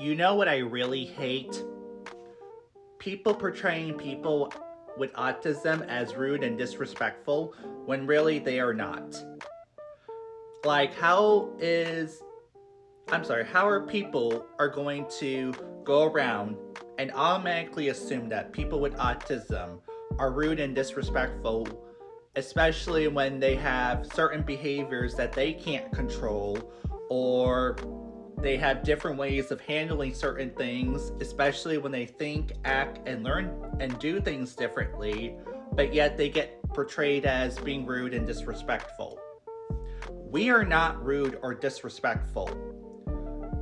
You know what I really hate? People portraying people with autism as rude and disrespectful when really they are not. Like, how are people are going to go around and automatically assume that people with autism are rude and disrespectful, especially when they have certain behaviors that they can't control, or they have different ways of handling certain things, especially when they think, act, and learn and do things differently, but yet they get portrayed as being rude and disrespectful. We are not rude or disrespectful.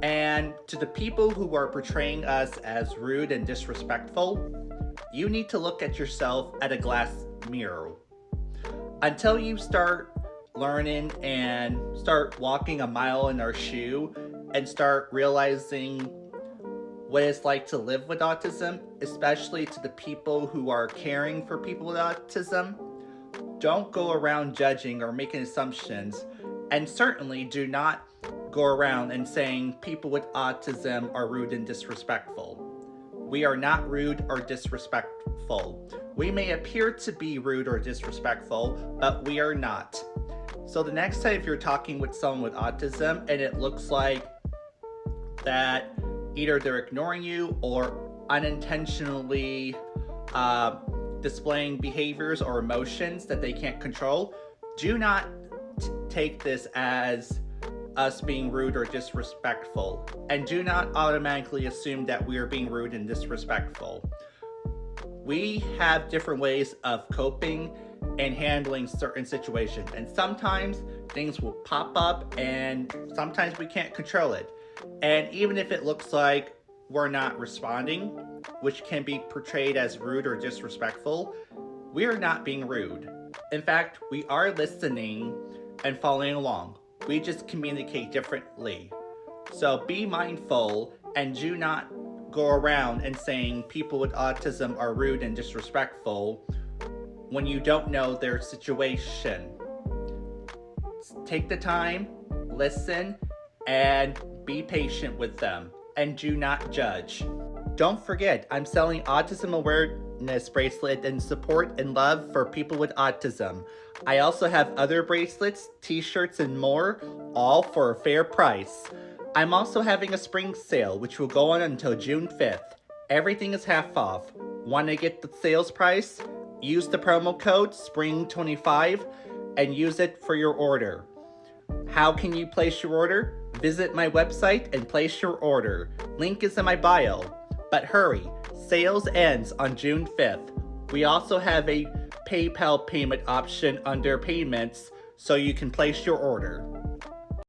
And to the people who are portraying us as rude and disrespectful, you need to look at yourself at a glass mirror. Until you start learning and start walking a mile in our shoe and start realizing what it's like to live with autism, especially to the people who are caring for people with autism, don't go around judging or making assumptions, and certainly do not go around and saying people with autism are rude and disrespectful. We are not rude or disrespectful. We may appear to be rude or disrespectful, but we are not. So the next time if you're talking with someone with autism and it looks like that either they're ignoring you or unintentionally displaying behaviors or emotions that they can't control, do not take this as us being rude or disrespectful, and do not automatically assume that we are being rude and disrespectful. We have different ways of coping and handling certain situations, and sometimes things will pop up and sometimes we can't control it. And even if it looks like we're not responding, which can be portrayed as rude or disrespectful, we are not being rude. In fact, we are listening and following along. We just communicate differently. So be mindful and do not go around and saying people with autism are rude and disrespectful when you don't know their situation. Take the time, listen, and be patient with them, and do not judge. Don't forget, I'm selling autism awareness bracelet in support and love for people with autism. I also have other bracelets, t-shirts, and more, all for a fair price. I'm also having a spring sale, which will go on until June 5th. Everything is half off. Want to get the sales price? Use the promo code SPRING25 and use it for your order. How can you place your order? Visit my website and place your order. Link is in my bio. But hurry, sales ends on June 5th. We also have a PayPal payment option under payments so you can place your order.